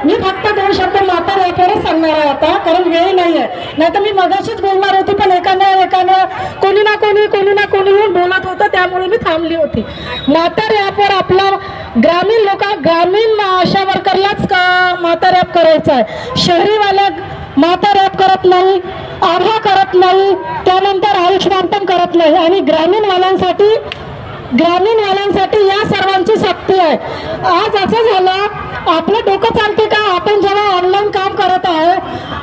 मी फक्त 2 शब्द म्हातार याच्यावरच सांगणार आहे आता, कारण वेळ नाही आहे. नाही तर मी मगाशीच बोलणार होती, पण एकानं कोणी ना कोणी येऊन बोलत होतं, त्यामुळे मी थांबली होती. म्हातार ॲपवर आपला ग्रामीण आशा वर्करलाच म्हातार ॲप करायचा आहे. शहरीवाल्या म्हातार ॲप करत नाही, आभा करत नाही, त्यानंतर आयुष्मान पण करत नाही. आणि ग्रामीणवाल्यांसाठी या सर्वांची सक्ती आहे. आज असं झालं, आपलं डोकं चालते का आपण जेव्हा ऑनलाईन काम करत आहे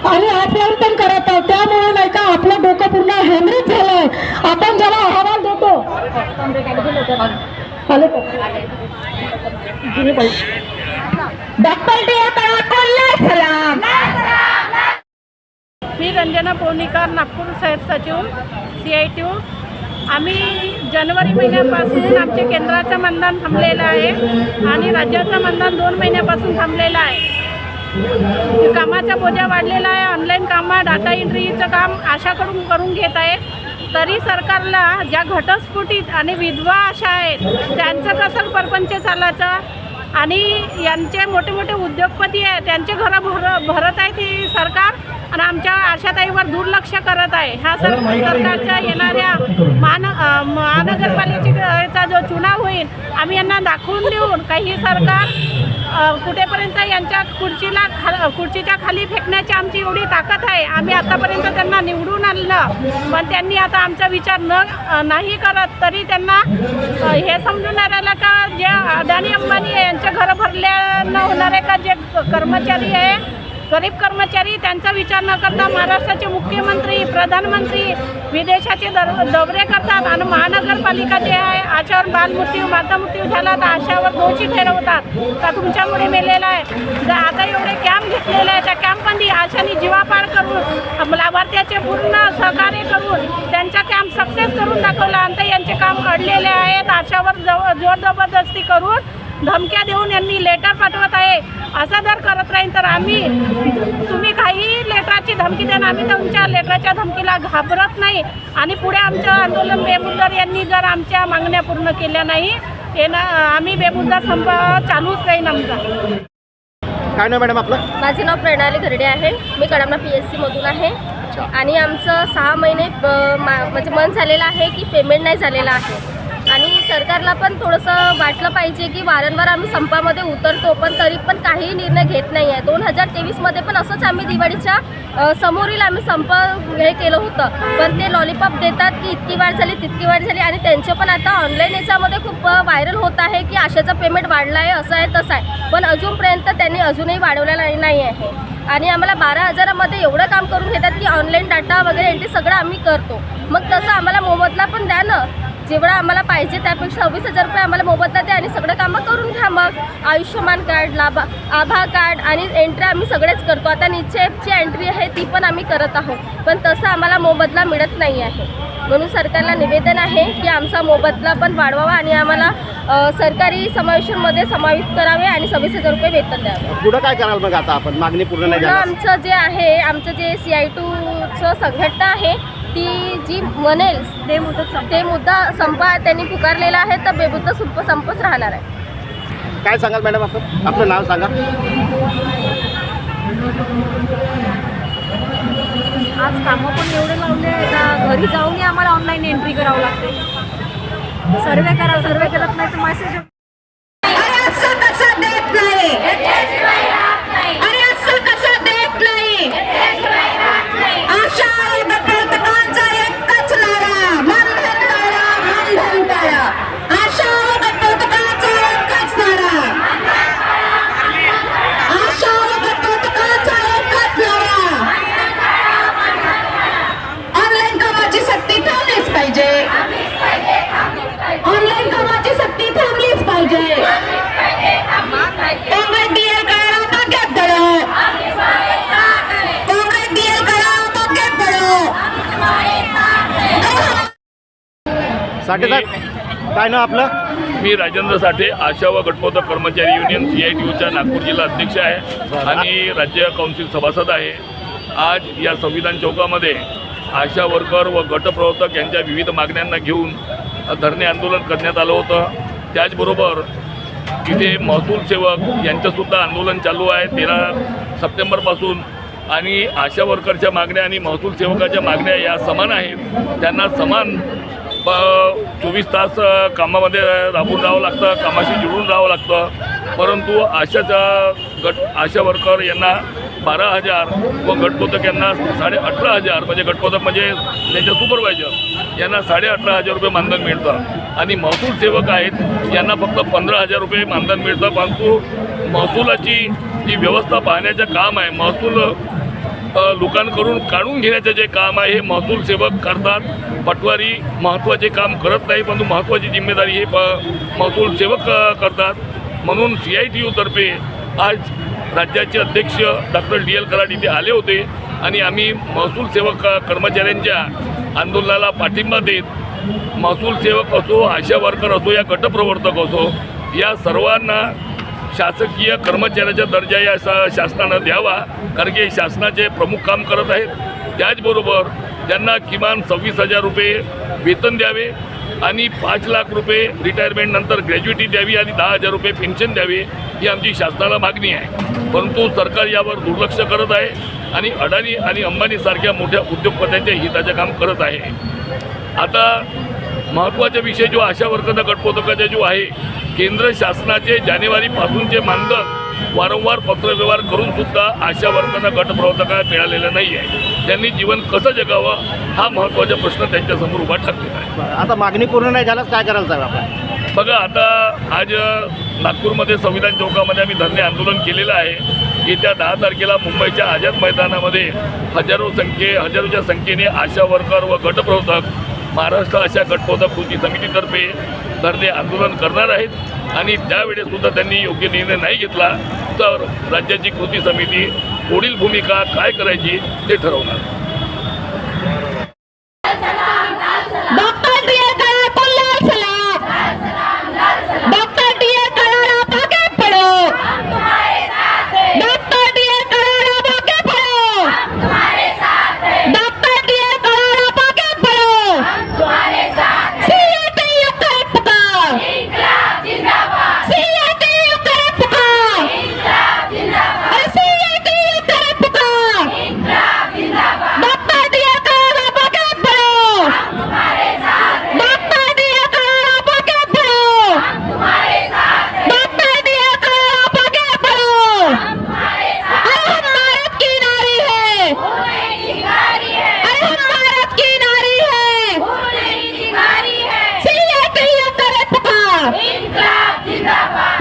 आणि ॲपवर पण करत आहे, त्यामुळे नाही का आपलं डोकं पूर्ण हेमरेज झालं आहे. आपण जेव्हा अहवाल देतो मी रंजना पोनीकर, नागपूर शहर सचिव CITU. आम्ही जानेवारी महिन्यापासून आमचे केंद्राचं मतदान थांबलेलं आहे आणि राज्याचं मतदान 2 महिन्यापासून थांबलेलं आहे. कामाचा बोजा वाढलेला आहे. ऑनलाईन कामं, डाटा एंट्रीचं काम आशाकडून करून घेत आहे. तरी सरकारला ज्या घटस्फोटित आणि विधवा आशा आहेत त्यांचं कसं परपंच चालायचं आणि यांचे मोठे मोठे उद्योगपती आहे त्यांचे घरं भरत आहे ती सरकार आणि आमच्या आशाताईवर दुर्लक्ष करत आहे. ह्या सरकारच्या येणाऱ्या महानगरपालिकेचा जो चुनाव होईल आम्ही यांना दाखवून देऊन काही सरकार कुठेपर्यंत यांच्या खुर्चीच्या खाली फेकण्याची आमची एवढी ताकद आहे. आम्ही आतापर्यंत त्यांना निवडून आणलं, पण त्यांनी आता आमचा विचार नाही करत. तरी त्यांना हे समजून नाही राहिलं का जे अदानी अंबानी आहे यांचे घरं भरले न होणारे का जे कर्मचारी आहे गरीब कर्मचारी त्यांचा विचार न करता महाराष्ट्राचे मुख्यमंत्री, प्रधानमंत्री विदेशाचे दौरे करतात आणि महानगरपालिका जे आहे आशावर बालमृत्यू, मातामृत्यू झाला तर आशावर दोषी ठरवतात का तुमच्यामुळे मेलेला आहे. आता एवढे कॅम्प घेतलेले आहे, त्या कॅम्पमध्ये आशाने जीवापाड करून लाभार्थ्याचे पूर्ण सहकार्य करून त्यांचा कॅम्प सक्सेस करून दाखवला. आणि यांचे काम अडलेले आहेत. आशावर जोर जबरदस्ती करून धमक्या देऊन यांनी लेटर पाठवत आहे. असा जर करत राहील तर तुम्ही काही लेटरची धमकी द्या, आम्ही तुमच्या लेटरच्या धमकीला घाबरत नाही. आणि पुढे आमचं आंदोलन बेमुदत यांनी जर आमच्या मागण्या पूर्ण केल्या नाही आम्ही बेमुदत संप चालूच राहील आमचा. काय नाव मॅडम आपलं? माझे नाव प्रणाली घरडे आहे. मी कडामना PSC मधून आहे. आणि आमचं 6 महिने म्हणजे मन झालेलं आहे की पेमेंट नाही झालेलं आहे. आणि सरकारला पण थोडंसं वाटलं पाहिजे की वारंवार आम्ही संपामध्ये उतरतो पण तरी पण काही निर्णय घेत नाही आहे. 2023मध्ये पण असंच आम्ही दिवाळीच्या समोरील आम्ही संप हे केलं होतं, पण ते लॉलीपॉप देतात की इतकी वाढ झाली तितकी वाढ झाली. आणि त्यांचं पण आता ऑनलाईन याच्यामध्ये खूप व्हायरल होत आहे की आशाचं पेमेंट वाढलं आहे, असं आहे तसं आहे. पण अजूनपर्यंत त्यांनी अजूनही वाढवलेलं नाही आहे. आणि आम्हाला 12,000मध्ये एवढं काम करून घेतात की ऑनलाईन डाटा वगैरे एंट्री सगळं आम्ही करतो. मग तसं आम्हाला मोबदला पण द्या ना, जेवढा आम्हाला पाहिजे त्यापेक्षा 26,000 रुपये आम्हाला मोबदला द्या आणि सगळं कामं करून घ्या. मग आयुष्यमान कार्ड, आभा कार्ड आणि एंट्री आम्ही सगळेच करतो. आता निश्चयची एंट्री आहे ती पण आम्ही करत आहोत, पण तसं आम्हाला मोबदला मिळत नाही आहे. म्हणून सरकारला निवेदन आहे की आमचा मोबदला पण वाढवावा आणि आम्हाला सरकारी समावेशनमध्ये समाविष्ट करावे आणि 26,000 रुपये वेतन द्यावे. पुढं काय कराल मग आता आपण मागणी पूर्ण नाही झाली? आमचं जे आहे आमचं जे CITUचं संघटना आहे ती जी म्हणेल ते मुद्दा संपा त्यांनी पुकारलेला आहे तर बेमुदत संपच राहणार आहे. काय सांगाल मॅडम आपण? आपलं नाव सांगा. आज कामं पण एवढे लावले का घरी जाऊनही आम्हाला ऑनलाईन एंट्री करावं लागते. सर्वे करत नाही तर मेसेज ऑनलाईन कामाची सक्ती थांबलीच पाहिजे. काँग्रेस DL करा मागे पडो, काँग्रेस DL करा मागे पडो. साठे साहेब काय नाव आपलं? मी राजेंद्र साठे, आशा व गटप्रवर्तक कर्मचारी युनियन CITUचा नागपूर जिल्हा अध्यक्ष आहे आणि राज्य काउन्सिल सभासद आहे. आज या संविधान चौकामध्ये आशा वर्कर व गटप्रवर्तक यांच्या विविध मागण्यांना घेऊन धरणे आंदोलन करण्यात आलं होतं. त्याचबरोबर इथे महसूल सेवक यांचंसुद्धा आंदोलन चालू आहे 13 सप्टेंबरपासून. आणि आशा वर्करच्या मागण्या आणि महसूल सेवकाच्या मागण्या या समान आहेत. त्यांना समान 24 तास कामामध्ये राबून राहावं लागतं, कामाशी जुळून राहावं लागतं. परंतु आशा वर्कर यांना 12,000 व गटपोतक यांना 18,500 म्हणजे गटपोतक म्हणजे त्यांच्या सुपरवायझर यांना 18,500 रुपये मानधन मिळतं. आणि महसूल सेवक आहेत यांना फक्त 15,000 रुपये मानधन मिळतं. परंतु महसुलाची जी व्यवस्था पाहण्याचं काम आहे, महसूल लोकांकडून काढून घेण्याचं जे काम आहे हे महसूल सेवक करतात. पटवारी महत्त्वाचे काम करत नाही, परंतु महत्त्वाची जिम्मेदारी हे महसूल सेवक करतात. म्हणून CITU तर्फे आज राज्याचे अध्यक्ष डॉक्टर DL कराड इथे आले होते आणि आम्ही महसूल सेवक कर्मचाऱ्यांच्या आंदोलनाला पाठिंबा देत महसूल सेवक असो, आशा वर्कर असो या गटप्रवर्तक असो या सर्वांना शासकीय कर्मचाऱ्याचा दर्जा या शासनानं द्यावा, कारण की शासनाचे प्रमुख काम करत आहेत. त्याचबरोबर त्यांना किमान 26,000 रुपये वेतन द्यावे आणि 5 लाख रुपये रिटायरमेंटनंतर ग्रॅज्युइटी द्यावी आणि 10,000 रुपये पेन्शन द्यावे ही आमची शासनाला मागणी आहे. परंतु सरकार यावर दुर्लक्ष करत आहे आणि अडाणी आणि अंबानीसारख्या मोठ्या उद्योगपत्यांच्या हिताचे काम करत आहे. आता महत्त्वाचा विषय जो आशा वर्करचा गटपोतकाचा जो आहे, केंद्र शासनाचे जानेवारीपासूनचे मानधन वारंवार पत्रव्यवहार करूनसुद्धा आशा वर्करना गटप्रवर्तकाला मिळालेलं नाही आहे. त्यांनी जीवन कसं जगावं हा महत्त्वाचा प्रश्न त्यांच्यासमोर उभा ठाकलेला आहे. आता मागणी पूर्ण नाही झाल्यास काय करायला साहेब आपण? बघा, आता आज नागपूरमध्ये संविधान चौकामध्ये आम्ही धरणे आंदोलन केलेलं आहे. येत्या 10 तारखेला मुंबईच्या आझाद मैदानामध्ये हजारोच्या संख्येने आशा वर्कर व गटप्रवर्तक महाराष्ट्र आशा गटपोतक कृती समितीतर्फे धरणे आंदोलन करणार आहेत. आणि त्यावेळेसुद्धा त्यांनी योग्य निर्णय नाही घेतला तर राज्याची कृती समिती पुढील भूमिका काय करायची ते ठरवणार.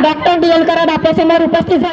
डॉक्टर DL कराड आपल्यासमोर उपस्थित झाले.